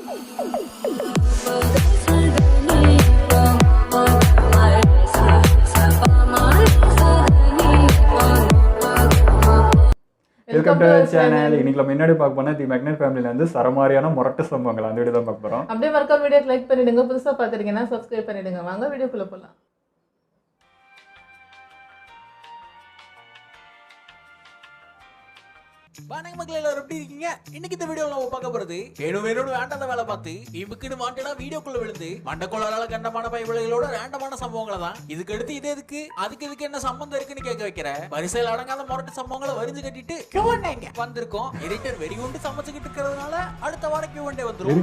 Welcome to channel. இன்னைக்கு நம்ம முன்னாடி பார்க்க போனா தி மேக்னெட் ஃபேமிலில இருந்து சரமாரியான முரட்டு சம்பவங்கள் அந்த வீடியோ தான் பார்க்க போறோம். அப்படியே மறக்காம வீடியோக்கு லைக் பண்ணிடுங்க, புதுசா பாத்துறீங்கன்னா சப்ஸ்கிரைப் பண்ணிடுங்க. வாங்க வீடியோக்குள்ள போலாம். வணக்கம் மக்களே, எல்லாரும் எப்படி இருக்கீங்க? இன்னைக்கு இந்த வீடியோல நம்ம பார்க்க போறது வேணும் வேண்டாத வேலை பார்த்து இம்புக்குன்னு வாண்டடா வீடியோக்குள்ள விழுந்து மண்டக்கோளால கண்டமான பைபிள்களோட ரேண்டமான சம்பவங்களை தான். இதுக்கு அடுத்து இது எதுக்கு, அதுக்கு என்ன சம்பந்தம் இருக்குன்னு கேட்க வைக்கிற வரிசையில் அடங்காத முரட்டு சம்பவங்களை வரிஞ்சு கட்டிட்டு கியூவண்டே வந்திருக்கோம். எடிட்டர் வெறிகுண்டு சமைச்சுக்கிட்டு இருக்கிறதுனால அடுத்த வாரம் கியூவண்டே வந்துரும்.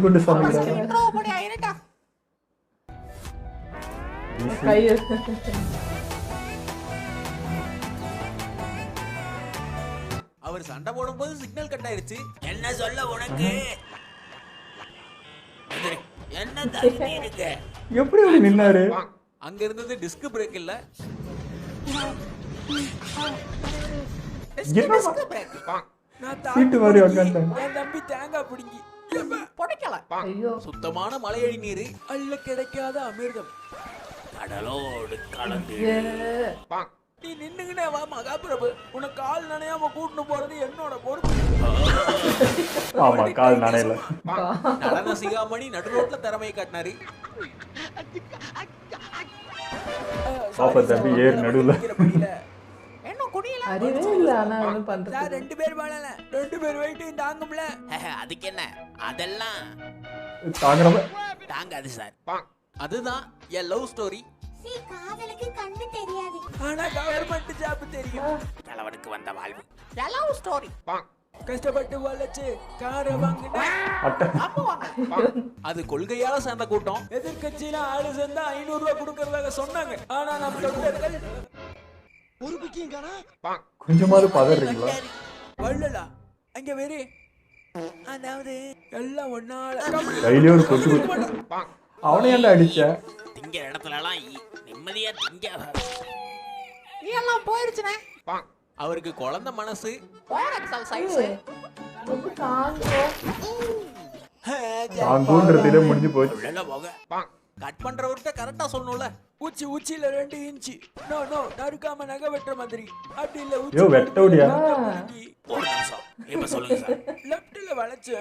அவர் சண்டை போடும்போது சிக்னல் கட் ஆயிருச்சு. என்ன சொல்ல உனக்கு, என்ன தண்ணி இருக்கு, எப்படி அப்படி நின்னாரு? அங்க இருந்தது டிஸ்க் பிரேக் இல்ல, டிஸ்க் பிரேக். நான் சீட்டு மாதிரி உட்கார்ந்தேன். என் தம்பி தேங்காய் பிடிங்கி பொடைக்கல. சுத்தமான மலையடி நீர், அள்ள கிடைக்காத அமிர்தம், கடலோடு கலந்து. நீ நின்னுகிட்டே வா மகாபிரபு, உனக்கு கால் நனையாம கூட்டிட்டு போறது என்னோட பொறுப்பு. ஆமா, கால் நனையல. நடன சிகாமணி நடுரோட்ல திறமையை காட்டினாரு. பாப்பா தம்பி ஏர் நடுவுல என்ன குடியல அறிவே இல்ல, ஆனா என்ன பண்றது? ரெண்டு பேர் வாழல, ரெண்டு பேர் வெயிட் தாங்கும்ல. அதுக்கு என்ன, அதெல்லாம் தாங்கறவ தாங்காது சார். அதுதான் என் லவ் ஸ்டோரி. காதலுக்கு கண்ணு தெரியாது, ஆனா கவர்மெண்ட் ஜாப் தெரியும். தலைவனுக்கு வந்த வாழ்வு லவ் ஸ்டோரி. கஷ்டப்பட்டு வளச்சு காரை வாங்கினேன். அது கொள்கையால சேர்ந்த கூட்டம். எதிர்கட்சியில ஆளு சேர்ந்தா 500 ரூபாய் கொடுக்கறதாக சொன்னாங்க. ஆனா நம்ம தொண்டர்கள் ஒரு பிக்கியும் காணா. கொஞ்சமாவது பதறீங்களா? வள்ளலா அங்க வேறு, அதாவது எல்லாம் ஒன்னால கையிலே ஒரு கொட்டு கொட்டு. அவனை ஏன்டா அடிச்ச? திங்கிற இடத்துல எல்லாம் நிம்மதியா திங்க எல்லாம் போயிடுச்சுனே. அவருக்கு குழந்தை மனசு, தாங்கூன்றதிலே முடிஞ்சு போச்சு. கட் பண்றவர்கிட்ட கரெக்டா சொல்லணும்ல. உச்சியில 2 இன்ச்சு நறுக்காம நகை வெட்டுற மாதிரி. அப்படி இல்ல ஐயோ வெட்டவுடியா? ஒரு நிமிஷம் இப்ப சொல்லுங்க சார். லெஃப்ட்ல வளைச்சு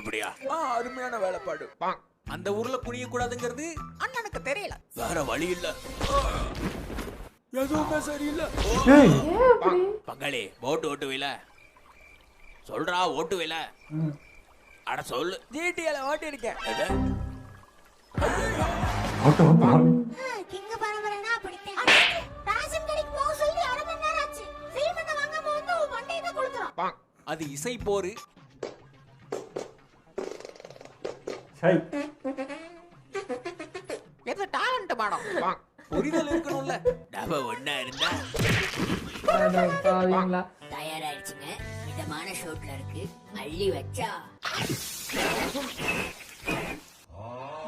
எப்படியா? அருமையான வேலைப்பாடு. அந்த ஊர்ல குனிய கூடாதுங்கிறது அண்ணனுக்கு தெரியல, வேற வழி இல்ல. எதுவுமே சரியில்லை. பங்காளி போட்டு ஓட்டுவில சொல்றா, ஓட்டுவில அட சொல்லு. ஜிடிஏல ஓட்டி இருக்கேன். கிங்க பரம்பரைனா அப்படித்தான். ரேஷன் கடைக்கு போக சொல்லி 1/2 மணி நேரம் ஆச்சு. சீமெண்ணை வாங்காம வந்து வண்டியை தான் கொடுத்துறோம். அது இசை போரு. இது டாலன்ட் மேடம். புரிதல் இருக்கணும்ல. டப ஒண்ணா இருந்தா பாவீங்களா? தயாராயிடுச்சுங்க, மிதமான ஷோட்ல இருக்கு, அள்ளி வச்சா.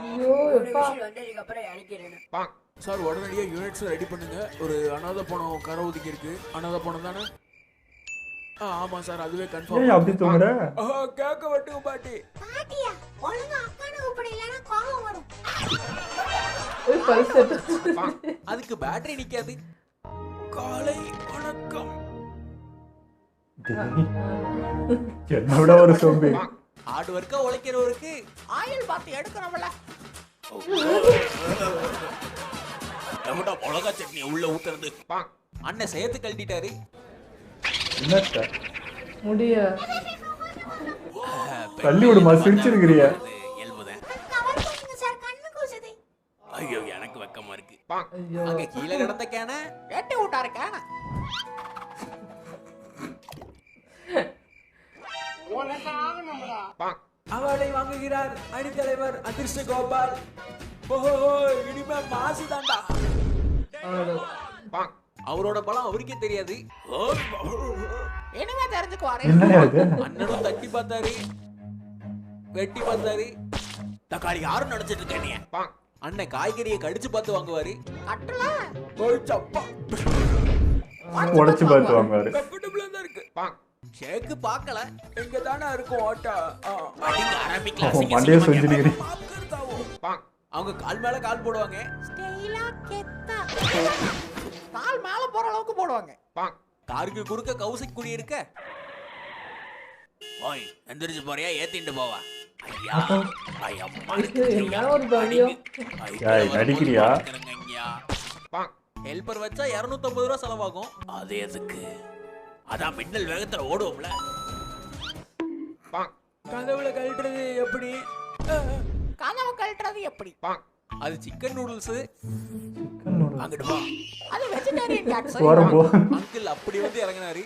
ஐயோ எப்பா, வந்ததுக்கு அப்புறம் இறக்கிறேன் சார். உடனடியா யூனிட்ஸ் ரெடி பண்ணுங்க. ஒரு அனாதை பணம் கரை ஒதுக்கி இருக்கு. அனாதை பணம் தானே? ஆமா சார், அதுவே கன்ஃபார்ம். அப்படி தூங்குற? கேக்க வட்டுங்க பாட்டி. பாட்டியா, ஒழுங்கா அக்கான கூப்பிடு, இல்லனா கோவம் வரும். அதுக்கு பேட்டரி நிக்காது. காலை வணக்கம். என்னோட ஒரு சோம்பி. ஹார்ட் ஒர்க்கா உழைக்கிறவருக்கு ஆயில் பார்த்து எடுக்கணும்ல. எவ்வளோ மிளகா சட்னி உள்ள ஊத்துறது. அண்ணன் சேர்த்து கழட்டிட்டாரு. முடிய தள்ளி விடுமா, சிரிச்சிருக்கிறிய? கவர் பண்ணுங்க சார், கண்ணு கூசுது. ஐயோ எனக்கு வெக்கமா இருக்கு. அங்க கீழே கிடந்த கேன வெட்டி விட்டாரு. கேன அவளை வாங்குகிறார் அணித்தலைவர் அதிர்ஷ்ட கோபால். ஓஹோ, இனிமே மாசு தாண்டா. அவரோட பலம் அவருக்கே தெரியாது. இனிமே தெரிஞ்சுக்குவாரு. அண்ணனும் தட்டி பார்த்தாரு, வெட்டி பார்த்தாரு. தக்காளி யாரும் நினைச்சிட்டு இருக்கேன். அண்ணன் காய்கறியை கடிச்சு பார்த்து வாங்குவாரு. உடைச்சு பார்த்து வாங்குவாரு. கம்ஃபர்டபிளா தான் இருக்கு. ஷேக்கு பார்க்கல. இங்க தானே இருக்கும் ஓட்டா. மண்டையை செஞ்சுட்டு அவங்க கால் மேல கால் போடுவாங்க. ஸ்டைலா கெத்தா கால் மேல போற அளவுக்கு போடுவாங்க. காருக்கு குறுக்க கௌசிக் குடி இருக்க. ஓய் எந்திரிச்சு போறியா? ஏத்திட்டு போவா. ஐயா ஐயம்மா என்ன ஒரு பவியம். நடிக்கிறியா? ஹெல்பர் வச்சா 250 ரூபா செலவாகும். அது எதுக்கு? அதான் மின்னல் வேகத்துல ஓடுவோம்ல. கதவுல கழட்டுறது எப்படி? கனவு கழட்டுறது எப்படி? அது சிக்கன் நூடுல்ஸ். அங்கிட்டு போ. அது வெஜிடேரியன் டாக்ஸ். வரப்போ அங்கிள் அப்படி வந்து இறங்கினாரு.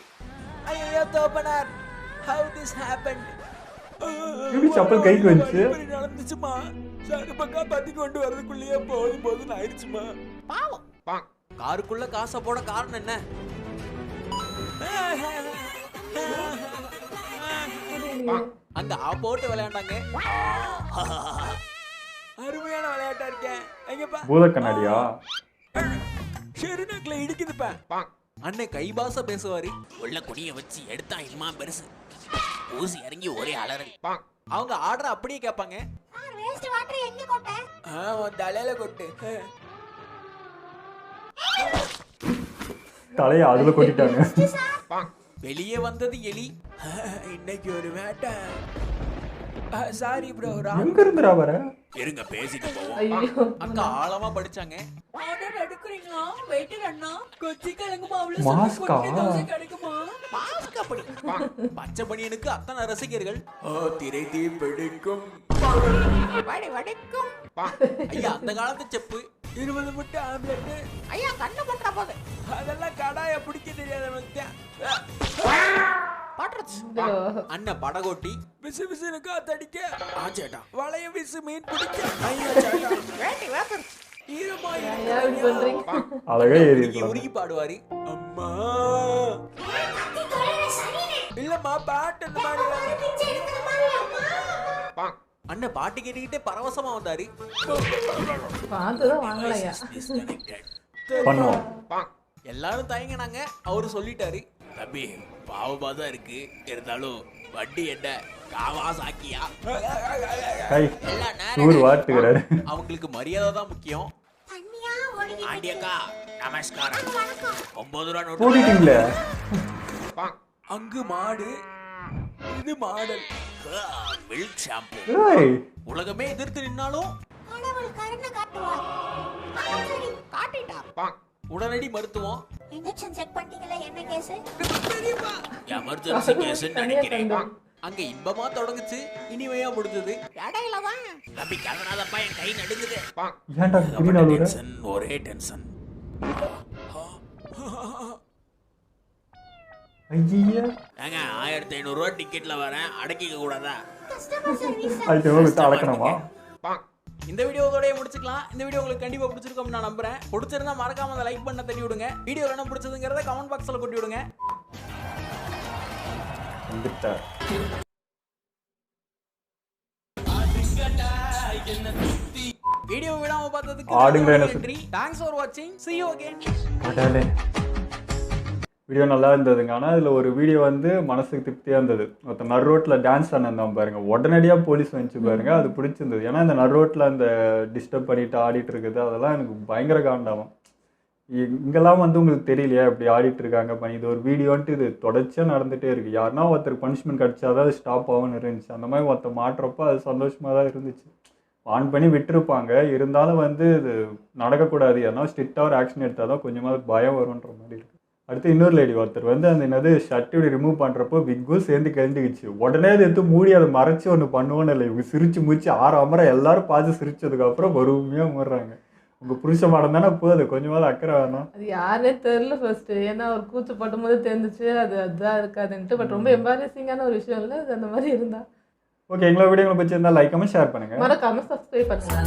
ஐயோ தோப்பனார், how this happened? எப்படி சப்பல் கைக்கு வந்துச்சு? இப்படி நடந்துச்சுமா. சருபக்கா பத்தி கொண்டு வரதுக்குள்ளேயே போதும் ஆயிடுச்சுமா. பாவம். காருக்குள்ள காசை போட காரணம் என்ன? அங்க போட்டு விளையாண்டாங்க. அருமையான விளையாட்டா இருக்கேன். எங்கப்பா பூத கண்ணாடியா? ஷெருனக்ல இடிக்குதுப்பா. அண்ணே கை பாச பேசுவாரு. உள்ள குனிய வச்சு எடுத்தா இம்மா பெருசு. ஊசி இறங்கி ஒரே அலறல். அவங்க ஆர்டர் அப்படியே கேட்பாங்க. சார் வேஸ்ட் வாட்டர் எங்க கொட்ட? உன் தலையில கொட்டு. தலையை அதுல கொட்டிட்டாங்க. வெளியே வந்தது எலி. இன்னைக்கு ஒரு வேட்டை. Sorry bro. எங்க இருந்துடா வர? இருங்க பேசிட்டு போவோம். ஐயோ அக்கா ஆழமா படிச்சாங்க. ஆர்டர் எடுக்குறீங்களா? வெயிட்டர் அண்ணா கொச்சி கிழங்குமா? மாஸ்கா? கிடைக்குமா? மாஸ்க் அப்படி. பச்சை பனியனுக்கு அத்தனை ரசிகர்கள். திரை தீ பிடிக்கும். வடி வடிக்கும். ஐயா அந்த காலத்து செப்பு. 20 முட்டை ஆம்லெட். ஐயா கண்ணு போட்ற போது. அதெல்லாம் கடாய பிடிக்க தெரியாதவங்க. பாட்றச்சு. அண்ணன் படகோட்டி. விசு விசுனு காத்தடிக்க. ஆச்சேட்டா வளைய விசு மீன் பிடிக்க. ஐயா சேட்டா வேட்டி வேத்து. ஈரமா ஏன் இப்படி பண்றீங்க? அழகா ஏறி உருகி இருக்கலாம். உருகி பாடுவாரு. அம்மா இல்லம்மா பாட்டு இந்த மாதிரி அண்ணன் பாட்டு கேட்டுக்கிட்டே பரவசமா வந்தாரு. பார்த்துதான் வாங்கலையா? பண்ணுவோம். எல்லாரும் தயங்கினாங்க. அவரு சொல்லிட்டாரு. தம்பி பாவமா தான் இருக்கு, இருந்தாலும் வட்டி என்ன காவா சாக்கியா? கை நூறு வாட்டுக்கிறாரு. அவங்களுக்கு மரியாதை தான் முக்கியம். தண்ணியா ஓடிக்கிட்டு ஆண்டியக்கா நமஸ்காரம். 9 ரூபா நோட்டு. போட்டுட்டீங்களே. அங்கு மாடு, இது மாடல். Milk shampoo. ஏய், உலகமே எதிர்த்து நின்னாலும் கடவுள் கருணை காட்டுவார். சரி காட்டிட்டார். உடனடி மருத்துவம். இன்ஜெக்ஷன் செக் பண்ணிட்டீங்களா? என்ன கேஸ்? எமர்ஜென்சி கேஸ் நினைக்கிறேன். தனியா அங்க இன்பமா தொடங்குச்சு, இனிமையா முடிஞ்சது. இடையில தான் தம்பி கதனாதப்பா, என் கை நடுங்குது. ஏன்டா இப்படி நடுவுற? டென்ஷன், ஒரே டென்ஷன். ஐயா, ஏங்க 1500 ரூபா டிக்கெட்ல வரேன், அடக்கிக்க கூடாதா? Customer service. அது எவ்வளவு அடக்கணுமா? இந்த வீடியோ இதோடய முடிச்சுக்கலாம். இந்த வீடியோ உங்களுக்கு கண்டிப்பா பிடிச்சிருக்கும் நான் நம்புறேன். பிடிச்சிருந்தா மறக்காம அந்த லைக் பண்ண தட்டி விடுங்க. வீடியோ என்ன பிடிச்சதுங்கிறத கமெண்ட் பாக்ஸ்ல கொட்டி விடுங்க. வந்துட்டார். வீடியோ விடாம பார்த்ததுக்கு ஆடுங்க என்ன நன்றி. Thanks for watching. See you again. அடலே. வீடியோ நல்லா இருந்ததுங்க. ஆனால் அதில் ஒரு வீடியோ வந்து மனசுக்கு திருப்தியாக இருந்தது. ஒருத்தர் நடு ரோட்டில் டான்ஸ் ஆனந்தான் பாருங்க, உடனடியாக போலீஸ் வந்துச்சு பாருங்க, அது பிடிச்சிருந்தது. ஏன்னா இந்த நடு ரோட்டில் அந்த டிஸ்டர்ப் பண்ணிட்டு ஆடிட்டு இருக்குது, அதெல்லாம் எனக்கு பயங்கர காண்டாகும். இங்கெல்லாம் வந்து உங்களுக்கு தெரியலையா இப்படி ஆடிட்டு இருக்காங்க பண்ணி. இது ஒரு வீடியோன்ட்டு இது தொடர்ச்சியாக நடந்துகிட்டே இருக்குது. யாருன்னா ஒருத்தருக்கு பனிஷ்மெண்ட் கிடச்சாதான் அது ஸ்டாப் ஆகும்னு இருந்துச்சு. அந்த மாதிரி ஒருத்தர் மாட்டுறப்போ அது சந்தோஷமாக தான் இருந்துச்சு. ஆன் பண்ணி விட்டுருப்பாங்க, இருந்தாலும் வந்து இது நடக்கக்கூடாது, ஏன்னா ஸ்ட்ரிக்டாக ஒரு ஆக்ஷன் எடுத்தால் தான் கொஞ்சமாக பயம் வரும்ன்ற மாதிரி இருக்குது. அடுத்து இன்னொரு லேடி ஒருத்தர் வந்து அந்த என்னது ஷர்ட் இப்படி ரிமூவ் பண்ணுறப்போ விக்கும் சேர்ந்து கழிந்துக்குச்சு. உடனே அதை எடுத்து மூடி அதை மறைச்சி ஒன்று பண்ணுவோன்னு இல்லை, இவங்க சிரிச்சு முடிச்சு 6 அமரம் எல்லாரும் பார்த்து சிரிச்சதுக்கப்புறம் பொறுமையாக மூடுறாங்க. உங்கள் புருஷ மாடம் தானே போகுது, கொஞ்சமாவது அக்கறை வேணாம். அது யாருனே தெரியல ஃபர்ஸ்ட். ஏன்னா அவர் கூச்சு பட்டும் போது தெரிஞ்சிச்சு அது அதுதான் இருக்காதுன்ட்டு. பட் ரொம்ப எம்பாரசிங்கான ஒரு விஷயம் இல்லை அது, அந்த மாதிரி இருந்தா. ஓகே, எங்களை வீடியோங்களை பிடிச்சிருந்தா லைக் கமெண்ட் ஷேர் பண்ணுங்கள். மறக்காம சப்ஸ்கிரைப் பண்ணுங்க.